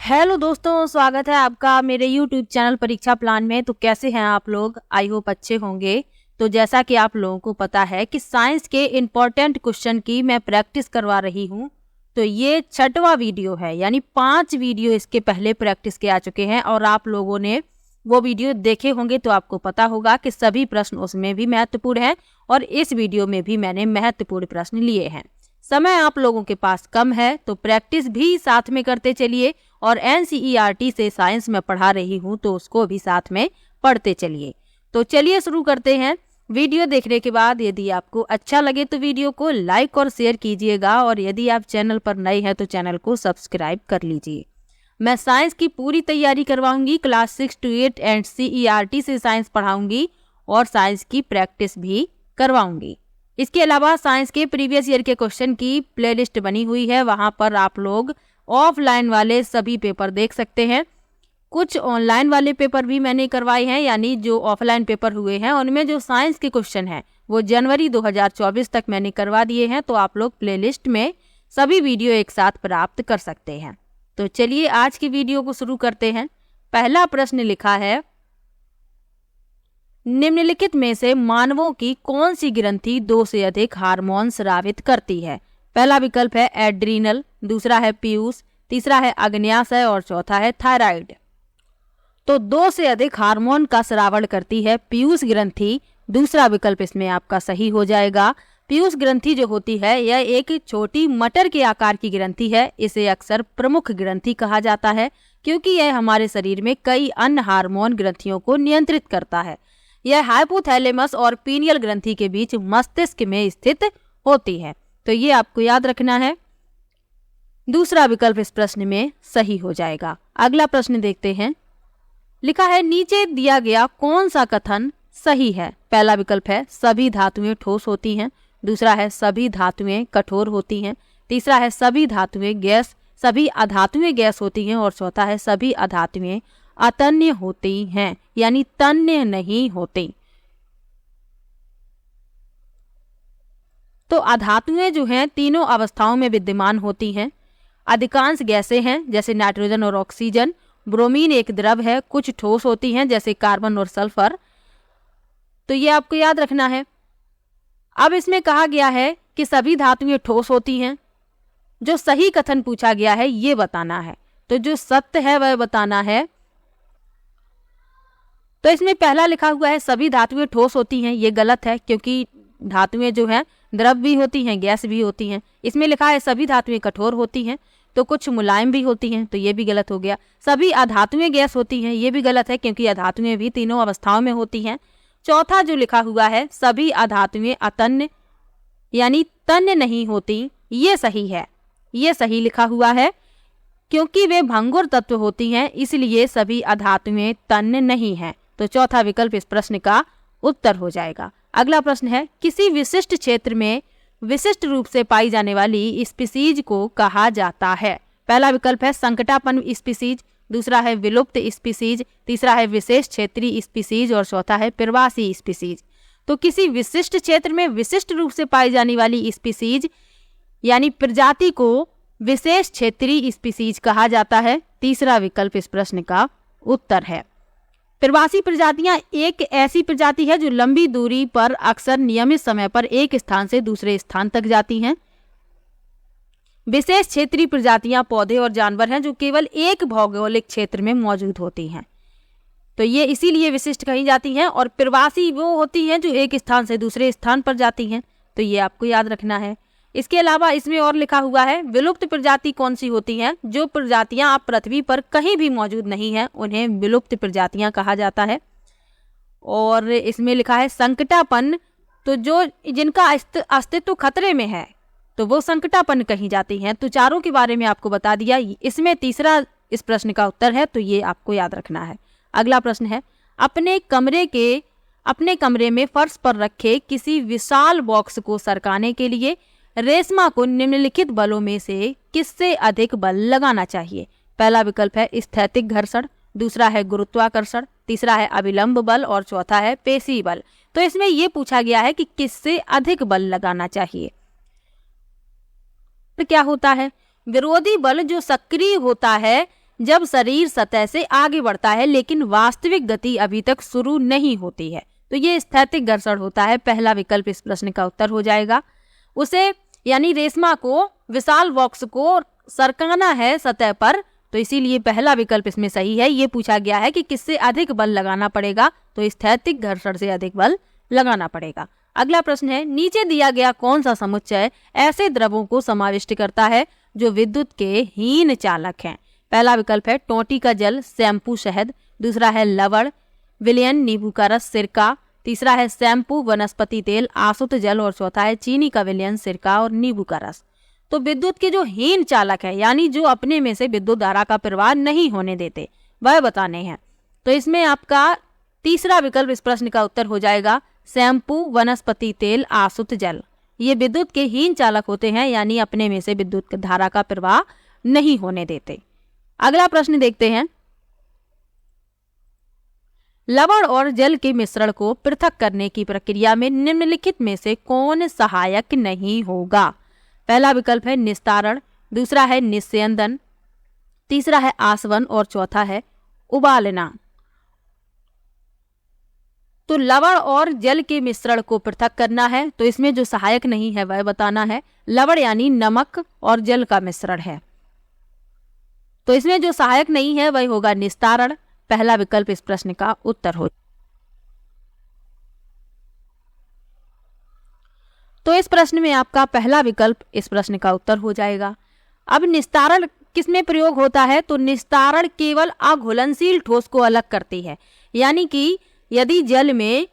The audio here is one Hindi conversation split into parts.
हेलो दोस्तों, स्वागत है आपका मेरे YouTube चैनल परीक्षा प्लान में। तो कैसे हैं आप लोग? आई होप अच्छे होंगे। तो जैसा कि आप लोगों को पता है कि साइंस के इम्पोर्टेंट क्वेश्चन की मैं प्रैक्टिस करवा रही हूं। तो ये 6वां वीडियो है, यानी 5 वीडियो इसके पहले प्रैक्टिस के आ चुके हैं और आप लोगों ने वो वीडियो देखे होंगे तो आपको पता होगा कि सभी प्रश्न उसमें भी महत्वपूर्ण हैं और इस वीडियो में भी मैंने महत्वपूर्ण प्रश्न लिए हैं। समय आप लोगों के पास कम है तो प्रैक्टिस भी साथ में करते चलिए और NCERT से साइंस में पढ़ा रही हूँ तो उसको भी साथ में पढ़ते चलिए। तो चलिए शुरू करते हैं। वीडियो देखने के बाद यदि आपको अच्छा लगे तो वीडियो को लाइक और शेयर कीजिएगा और यदि आप चैनल पर नए हैं तो चैनल को सब्सक्राइब कर लीजिए। मैं साइंस की पूरी तैयारी करवाऊंगी, क्लास 6 to 8 NCERT से साइंस पढ़ाऊंगी और साइंस की प्रैक्टिस भी करवाऊंगी। इसके अलावा साइंस के प्रीवियस ईयर के क्वेश्चन की प्लेलिस्ट बनी हुई है, वहां पर आप लोग ऑफलाइन वाले सभी पेपर देख सकते हैं। कुछ ऑनलाइन वाले पेपर भी मैंने करवाए हैं, यानी जो ऑफलाइन पेपर हुए हैं उनमें जो साइंस के क्वेश्चन हैं वो जनवरी 2024 तक मैंने करवा दिए हैं। तो आप लोग प्लेलिस्ट में सभी वीडियो एक साथ प्राप्त कर सकते हैं। तो चलिए आज की वीडियो को शुरू करते हैं। पहला प्रश्न लिखा है, निम्नलिखित में से मानवों की कौन सी ग्रंथि 2 से अधिक हार्मोन स्रावित करती है? पहला विकल्प है एड्रीनल, दूसरा है पीयूष, तीसरा है अग्न्याशय और चौथा है थायराइड। तो 2 से अधिक हार्मोन का स्रावण करती है पीयूष ग्रंथि। दूसरा विकल्प इसमें आपका सही हो जाएगा। पीयूष ग्रंथि जो होती है यह एक छोटी मटर के आकार की ग्रंथि है। इसे अक्सर प्रमुख ग्रंथि कहा जाता है क्योंकि यह हमारे शरीर में कई अन्य हार्मोन ग्रंथियों को नियंत्रित करता है। यह हाइपोथैलेमस और पीनियल ग्रंथि के बीच मस्तिष्क में स्थित होती है। तो ये आपको याद रखना है। दूसरा विकल्प इस प्रश्न में सही हो जाएगा। अगला प्रश्न देखते हैं। लिखा है, नीचे दिया गया कौन सा कथन सही है? पहला विकल्प है सभी धातुएं ठोस होती हैं, दूसरा है सभी धातुएं कठोर होती हैं, तीसरा है सभी अधातुएं गैस होती हैं और चौथा है सभी अधातुएं अतन्य होती हैं, यानी तन्य नहीं होती। तो अधातुएं जो हैं तीनों अवस्थाओं में विद्यमान होती हैं। अधिकांश गैसें हैं जैसे नाइट्रोजन और ऑक्सीजन। ब्रोमीन एक द्रव है। कुछ ठोस होती हैं जैसे कार्बन और सल्फर। तो ये आपको याद रखना है। अब इसमें कहा गया है कि सभी धातुएं ठोस होती हैं। जो सही कथन पूछा गया है ये बताना है, तो जो सत्य है वह बताना है। तो इसमें पहला लिखा हुआ है सभी धातुएं ठोस होती हैं, ये गलत है क्योंकि धातुएं जो हैं द्रव भी होती हैं, गैस भी होती हैं। इसमें लिखा है सभी धातुएं कठोर होती हैं, तो कुछ मुलायम भी होती हैं, तो ये भी गलत हो गया। सभी अधातुएं गैस होती हैं, ये भी गलत है क्योंकि अधातुएं भी तीनों अवस्थाओं में होती हैं। चौथा जो लिखा हुआ है सभी अधातुएं अतन्य यानी तन्य नहीं होती, ये सही है। ये सही लिखा हुआ है क्योंकि वे भंगुर तत्व होती हैं, इसलिए सभी अधातुएं तन्य नहीं हैं। तो चौथा विकल्प इस प्रश्न का उत्तर हो जाएगा। अगला प्रश्न है, किसी विशिष्ट क्षेत्र में विशिष्ट रूप से पाई जाने वाली स्पीसीज को कहा जाता है? पहला विकल्प है संकटापन स्पीसीज, दूसरा है विलुप्त स्पीसीज, तीसरा है विशेष क्षेत्रीय स्पीसीज और चौथा है प्रवासी स्पीसीज। तो किसी विशिष्ट क्षेत्र में विशिष्ट रूप से पाई जाने वाली स्पीसीज यानी प्रजाति को विशेष क्षेत्रीय स्पीसीज कहा जाता है। तीसरा विकल्प इस प्रश्न का उत्तर है। प्रवासी प्रजातियां एक ऐसी प्रजाति है जो लंबी दूरी पर अक्सर नियमित समय पर एक स्थान से दूसरे स्थान तक जाती हैं। विशेष क्षेत्रीय प्रजातियां पौधे और जानवर हैं जो केवल एक भौगोलिक क्षेत्र में मौजूद होती हैं, तो ये इसीलिए विशिष्ट कही जाती हैं। और प्रवासी वो होती हैं जो एक स्थान से दूसरे स्थान पर जाती हैं, तो ये आपको याद रखना है। इसके अलावा इसमें और लिखा हुआ है विलुप्त प्रजाति कौन सी होती हैं? जो प्रजातियां अब पृथ्वी पर कहीं भी मौजूद नहीं हैं उन्हें विलुप्त प्रजातियां कहा जाता है। और इसमें लिखा है संकटापन्न, तो जो जिनका अस्तित्व खतरे में है तो वो संकटापन्न कही जाती हैं। तो चारों के बारे में आपको बता दिया। इसमें तीसरा इस प्रश्न का उत्तर है, तो ये आपको याद रखना है। अगला प्रश्न है, अपने कमरे में फर्श पर रखे किसी विशाल बॉक्स को सरकाने के लिए रेशमा को निम्नलिखित बलों में से किससे अधिक बल लगाना चाहिए? पहला विकल्प है स्थैतिक घर्षण, दूसरा है गुरुत्वाकर्षण, तीसरा है अभिलंब बल और चौथा है पेशी बल। तो इसमें यह पूछा गया है कि किससे अधिक बल लगाना चाहिए। तो क्या होता है? विरोधी बल जो सक्रिय होता है जब शरीर सतह से आगे बढ़ता है लेकिन वास्तविक गति अभी तक शुरू नहीं होती है, तो ये स्थैतिक घर्षण होता है। पहला विकल्प इस प्रश्न का उत्तर हो जाएगा। उसे यानी रेशमा को विशाल बॉक्स को सरकाना है सतह पर, तो इसीलिए पहला विकल्प इसमें सही है। ये पूछा गया है कि किससे अधिक बल लगाना पड़ेगा, तो स्थैतिक घर्षण से अधिक बल लगाना पड़ेगा। अगला प्रश्न है, नीचे दिया गया कौन सा समुच्चय ऐसे द्रवों को समाविष्ट करता है जो विद्युत के हीन चालक हैं। पहला विकल्प है टोंटी का जल, शैम्पू शहद, दूसरा है लवण विलयन नींबू का रस सिरका, तीसरा है शैम्पू वनस्पति तेल आसुत जल और चौथा है चीनी का विलयन सिरका और नींबू का रस। तो विद्युत के जो हीन चालक है यानी जो अपने में से विद्युत धारा का प्रवाह नहीं होने देते, वह बताने हैं। तो इसमें आपका तीसरा विकल्प इस प्रश्न का उत्तर हो जाएगा, शैम्पू वनस्पति तेल आसुत जल। ये विद्युत के हीन चालक होते हैं यानी अपने में से विद्युत धारा का प्रवाह नहीं होने देते। अगला प्रश्न देखते हैं, लवण और जल के मिश्रण को पृथक करने की प्रक्रिया में निम्नलिखित में से कौन सहायक नहीं होगा। पहला विकल्प है निस्तारण, दूसरा है निस्यंदन, तीसरा है आसवन और चौथा है उबालना। तो लवण और जल के मिश्रण को पृथक करना है, तो इसमें जो सहायक नहीं है वह बताना है। लवण यानी नमक और जल का मिश्रण है, तो इसमें जो सहायक नहीं है वह होगा निस्तारण। पहला विकल्प इस प्रश्न का उत्तर हो। तो इस प्रश्न में आपका पहला विकल्प इस प्रश्न का उत्तर हो जाएगा। अब निस्तारण किसमें प्रयोग होता है, तो निस्तारण केवल अघुलनशील ठोस को अलग करती है। यानी कि यदि जल में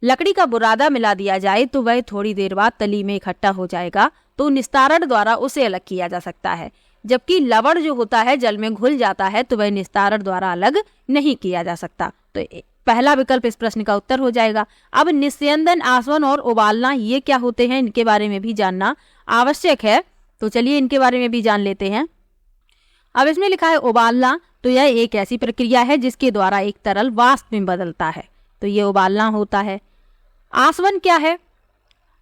लकड़ी का बुरादा मिला दिया जाए तो वह थोड़ी देर बाद तली में इकट्ठा हो जाएगा, तो निस्तारण द्वारा उसे अलग किया जा सकता है। जबकि लवण जो होता है जल में घुल जाता है, तो वह निस्तारण द्वारा अलग नहीं किया जा सकता। तो पहला विकल्प इस प्रश्न का उत्तर हो जाएगा। अब निस्यंदन, आसवन और उबालना ये क्या होते हैं, इनके बारे में भी जानना आवश्यक है, तो चलिए इनके बारे में भी जान लेते हैं। अब इसमें लिखा है उबालना, तो यह एक ऐसी प्रक्रिया है जिसके द्वारा एक तरल वाष्प में बदलता है, तो ये उबालना होता है। आसवन क्या है,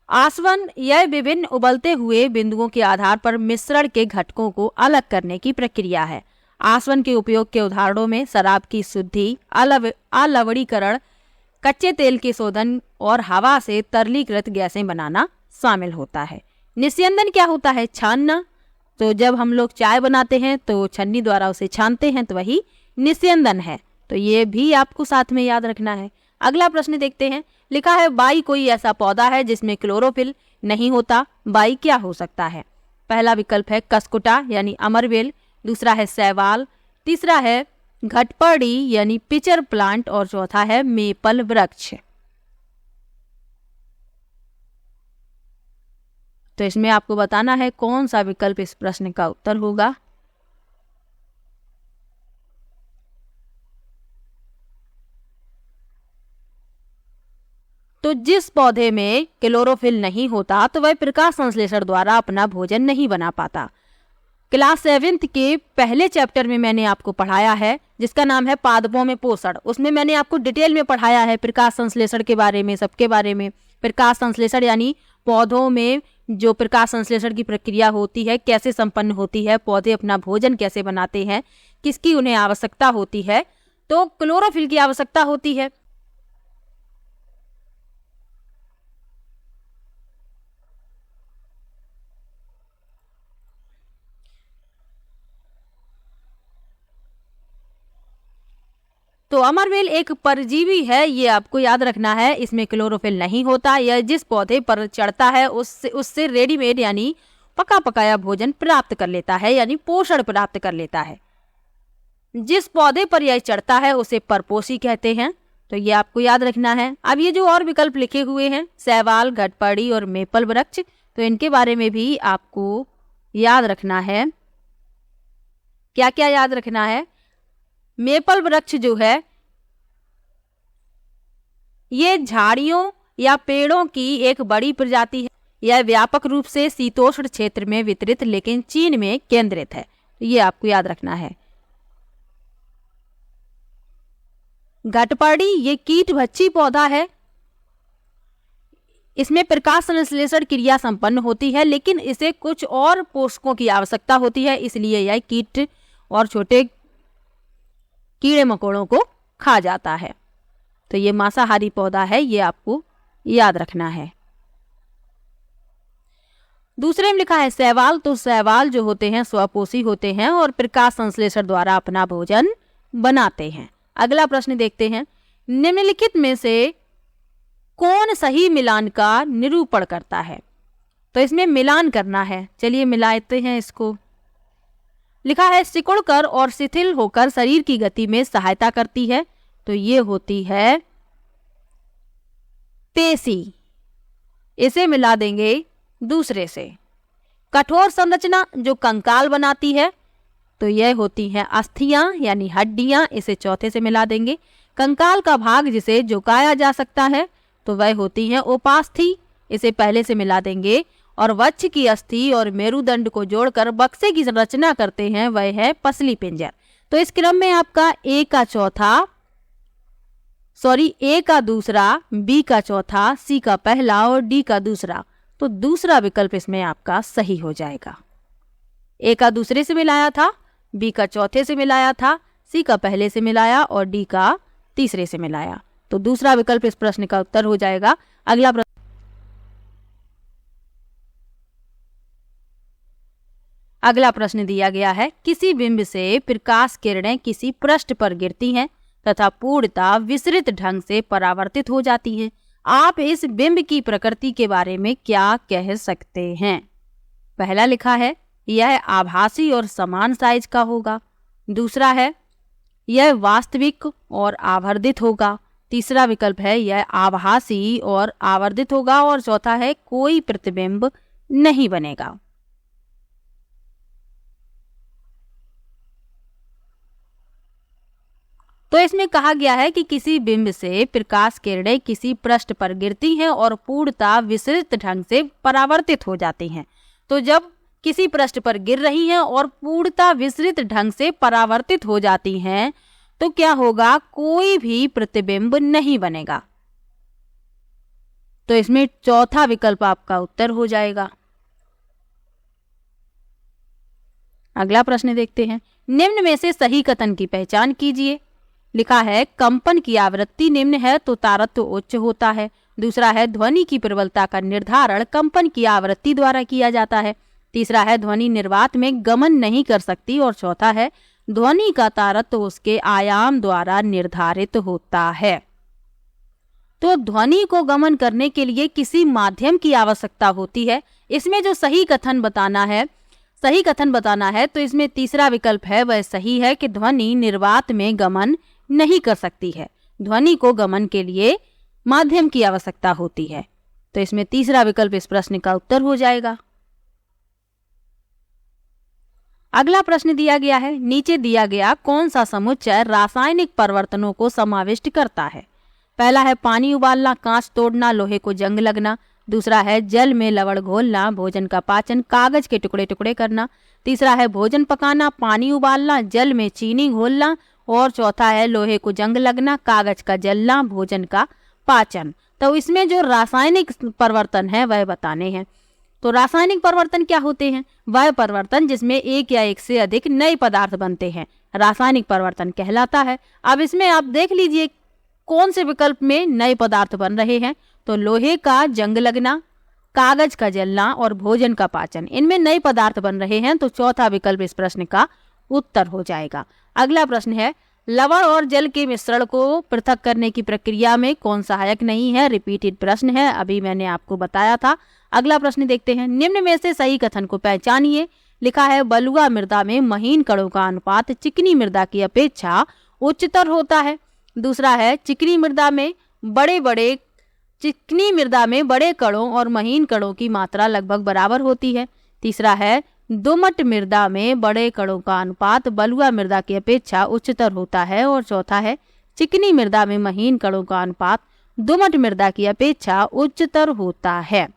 आसवन यह विभिन्न उबलते हुए बिंदुओं के आधार पर मिश्रण के घटकों को अलग करने की प्रक्रिया है। आसवन के उपयोग के उदाहरणों में शराब की शुद्धि, अलवणीकरण, कच्चे तेल के शोधन और हवा से तरलीकृत गैसें बनाना शामिल होता है। निस्यंदन क्या होता है, छानना, तो जब हम लोग चाय बनाते हैं तो छन्नी द्वारा उसे छानते हैं, तो वही निस्यंदन है। तो ये भी आपको साथ में याद रखना है। अगला प्रश्न देखते हैं, लिखा है बाई कोई ऐसा पौधा है जिसमें क्लोरोफिल नहीं होता, बाई क्या हो सकता है। पहला विकल्प है कसकुटा यानी अमरवेल, दूसरा है शैवाल, तीसरा है घटपड़ी यानी पिचर प्लांट और चौथा है मेपल वृक्ष। तो इसमें आपको बताना है कौन सा विकल्प इस प्रश्न का उत्तर होगा। तो जिस पौधे में क्लोरोफिल नहीं होता तो वह प्रकाश संश्लेषण द्वारा अपना भोजन नहीं बना पाता। क्लास 7th के पहले चैप्टर में मैंने आपको पढ़ाया है जिसका नाम है पादपों में पोषण। उसमें मैंने आपको डिटेल में पढ़ाया है प्रकाश संश्लेषण के बारे में, सबके बारे में। प्रकाश संश्लेषण यानी पौधों में जो प्रकाश संश्लेषण की प्रक्रिया होती है कैसे संपन्न होती है, पौधे अपना भोजन कैसे बनाते हैं, किसकी उन्हें आवश्यकता होती है, तो क्लोरोफिल की आवश्यकता होती है। तो अमरवेल एक परजीवी है, ये आपको याद रखना है। इसमें क्लोरोफिल नहीं होता। यह जिस पौधे पर चढ़ता है उससे रेडीमेड यानी पका पकाया भोजन प्राप्त कर लेता है, यानी पोषण प्राप्त कर लेता है। जिस पौधे पर यह चढ़ता है उसे परपोषी कहते हैं, तो ये आपको याद रखना है। अब ये जो और विकल्प लिखे हुए हैं शैवाल, घटपड़ी और मेपल वृक्ष, तो इनके बारे में भी आपको याद रखना है। क्या क्या याद रखना है, मेपल वृक्ष जो है ये झाड़ियों या पेड़ों की एक बड़ी प्रजाति है। यह व्यापक रूप से शीतोष्ण क्षेत्र में वितरित लेकिन चीन में केंद्रित है, ये आपको याद रखना है। घटपड़ी ये कीटभक्षी पौधा है। इसमें प्रकाश संश्लेषण क्रिया संपन्न होती है लेकिन इसे कुछ और पोषकों की आवश्यकता होती है, इसलिए यह कीट और छोटे कीड़े मकोड़ों को खा जाता है। तो ये मांसाहारी पौधा है, ये आपको याद रखना है। दूसरे में लिखा है शैवाल। तो शैवाल जो होते हैं स्वपोषी होते हैं और प्रकाश संश्लेषण द्वारा अपना भोजन बनाते हैं। अगला प्रश्न देखते हैं, निम्नलिखित में से कौन सही मिलान का निरूपण करता है? तो इसमें मिलान करना है, चलिए मिलाते हैं इसको। लिखा है सिकुड़कर और शिथिल होकर शरीर की गति में सहायता करती है। तो ये होती है पेशी, इसे मिला देंगे दूसरे से। कठोर संरचना जो कंकाल बनाती है, तो यह होती हैं अस्थियां यानी हड्डियां, इसे चौथे से मिला देंगे। कंकाल का भाग जिसे झुकाया जा सकता है, तो वह होती हैं उपास्थि, इसे पहले से मिला देंगे। और वक्ष की अस्थि और मेरुदंड को जोड़कर बक्से की रचना करते हैं, वह है पसली पिंजर। तो इस क्रम में आपका ए का दूसरा, बी का चौथा, सी का पहला और डी का दूसरा। तो दूसरा विकल्प इसमें आपका सही हो जाएगा। ए का दूसरे से मिलाया था, बी का चौथे से मिलाया था, सी का पहले से मिलाया और डी का तीसरे से मिलाया। तो दूसरा विकल्प इस प्रश्न का उत्तर हो जाएगा। अगला प्रश्न दिया गया है, किसी बिंब से प्रकाश किरणें किसी पृष्ठ पर गिरती हैं तथा पूर्णतः विसरित ढंग से परावर्तित हो जाती हैं। आप इस बिंब की प्रकृति के बारे में क्या कह सकते हैं? पहला लिखा है यह आभासी और समान साइज का होगा। दूसरा है यह वास्तविक और आवर्धित होगा। तीसरा विकल्प है यह आभासी और आवर्धित होगा। और चौथा है कोई प्रतिबिंब नहीं बनेगा। तो इसमें कहा गया है कि किसी बिंब से प्रकाश किरणें किसी पृष्ठ पर गिरती हैं और पूर्णतः विसरित ढंग से परावर्तित हो जाती हैं। तो जब किसी पृष्ठ पर गिर रही हैं और पूर्णतः विसरित ढंग से परावर्तित हो जाती हैं, तो क्या होगा? कोई भी प्रतिबिंब नहीं बनेगा। तो इसमें चौथा विकल्प आपका उत्तर हो जाएगा। अगला प्रश्न देखते हैं, निम्न में से सही कथन की पहचान कीजिए। लिखा है कंपन की आवृत्ति निम्न है तो तारत्व उच्च होता है। दूसरा है ध्वनि की प्रबलता का निर्धारण कंपन की आवृत्ति द्वारा किया जाता है। तीसरा है ध्वनि निर्वात में गमन नहीं कर सकती। और चौथा है ध्वनि का तारत्व उसके आयाम द्वारा निर्धारित होता है। तो ध्वनि को गमन करने के लिए किसी माध्यम की आवश्यकता होती है। इसमें जो सही कथन बताना है तो इसमें तीसरा विकल्प है वह सही है कि ध्वनि निर्वात में गमन नहीं कर सकती है। ध्वनि को गमन के लिए माध्यम की आवश्यकता होती है। तो इसमें तीसरा विकल्प इस प्रश्न का उत्तर हो जाएगा। अगला प्रश्न दिया गया है, नीचे दिया गया कौन सा समुच्चय रासायनिक परिवर्तनों को समाविष्ट करता है? पहला है पानी उबालना, कांच तोड़ना, लोहे को जंग लगना। दूसरा है जल में लवण घोलना, भोजन का पाचन, कागज के टुकड़े टुकड़े करना। तीसरा है भोजन पकाना, पानी उबालना, जल में चीनी घोलना। और चौथा है लोहे को जंग लगना, कागज का जलना, भोजन का पाचन। तो इसमें जो रासायनिक परिवर्तन है वह बताने हैं। तो रासायनिक परिवर्तन क्या होते हैं? वह परिवर्तन जिसमें एक या एक से अधिक नए पदार्थ बनते हैं, रासायनिक परिवर्तन कहलाता है। अब इसमें आप देख लीजिए कौन से विकल्प में नए पदार्थ बन रहे हैं। तो लोहे का जंग लगना, कागज का जलना और भोजन का पाचन, इनमें नए पदार्थ बन रहे हैं। तो चौथा विकल्प इस प्रश्न का उत्तर हो जाएगा। अगला प्रश्न है, लवण और जल के मिश्रण को पृथक करने की प्रक्रिया में कौन सहायक नहीं है? रिपीटेड प्रश्न है, अभी मैंने आपको बताया था। अगला प्रश्न देखते हैं, निम्न में से सही कथन को पहचानिए। लिखा है बलुआ मृदा में महीन कणों का अनुपात चिकनी मृदा की अपेक्षा उच्चतर होता है। दूसरा है चिकनी मृदा में बड़े कणों और महीन कणों की मात्रा लगभग बराबर होती है। तीसरा है दोमट मृदा में बड़े कणों का अनुपात बलुआ मृदा की अपेक्षा उच्चतर होता है। और चौथा है चिकनी मृदा में महीन कणों का अनुपात दोमट मृदा की अपेक्षा उच्चतर होता है।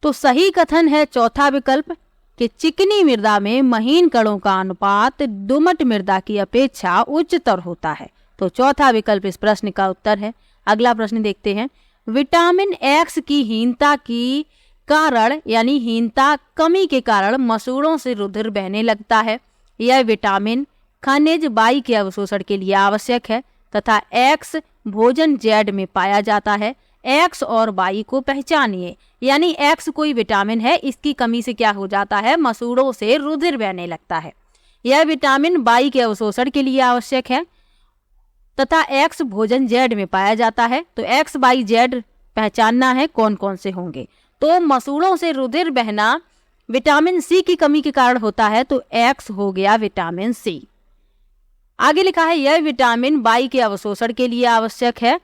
तो सही कथन है चौथा विकल्प कि चिकनी मृदा में महीन कणों का अनुपात दोमट मृदा की अपेक्षा उच्चतर होता है। तो चौथा विकल्प इस प्रश्न का उत्तर है। अगला प्रश्न देखते हैं, विटामिन एक्स की हीनता की कारण यानी हीनता कमी के कारण मसूड़ों से रुधिर बहने लगता है। यह विटामिन खनिज वाई के अवशोषण के लिए आवश्यक है तथा एक्स भोजन जेड में पाया जाता है। एक्स और वाई को पहचानिए, यानी एक्स कोई विटामिन है, इसकी कमी से क्या हो जाता है, मसूड़ों से रुधिर बहने लगता है। यह विटामिन वाई के अवशोषण के लिए आवश्यक है तथा एक्स भोजन जेड में पाया जाता है। तो एक्स वाई जेड पहचानना है कौन कौन से होंगे। तो मसूड़ों से रुधिर बहना विटामिन सी की कमी के कारण होता है, तो एक्स हो गया विटामिन सी। आगे लिखा है यह विटामिन वाई के अवशोषण के लिए आवश्यक है,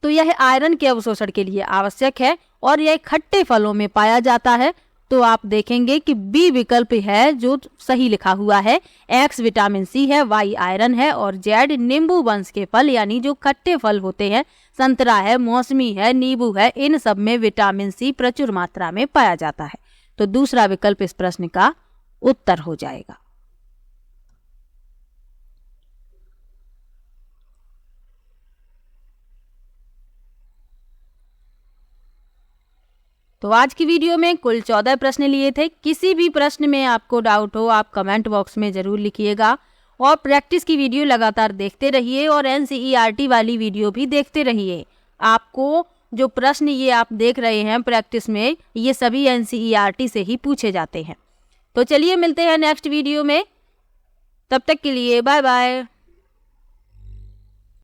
तो यह आयरन के अवशोषण के लिए आवश्यक है और यह खट्टे फलों में पाया जाता है। तो आप देखेंगे कि बी विकल्प है जो सही लिखा हुआ है। एक्स विटामिन सी है, वाई आयरन है और जेड नींबू वंश के फल यानी जो खट्टे फल होते हैं, संतरा है, मौसमी है, नींबू है, इन सब में विटामिन सी प्रचुर मात्रा में पाया जाता है। तो दूसरा विकल्प इस प्रश्न का उत्तर हो जाएगा। तो आज की वीडियो में कुल 14 प्रश्न लिए थे। किसी भी प्रश्न में आपको डाउट हो आप कमेंट बॉक्स में ज़रूर लिखिएगा और प्रैक्टिस की वीडियो लगातार देखते रहिए और एनसीईआरटी वाली वीडियो भी देखते रहिए। आपको जो प्रश्न ये आप देख रहे हैं प्रैक्टिस में, ये सभी एनसीईआरटी से ही पूछे जाते हैं। तो चलिए मिलते हैं नेक्स्ट वीडियो में, तब तक के लिए बाय बाय।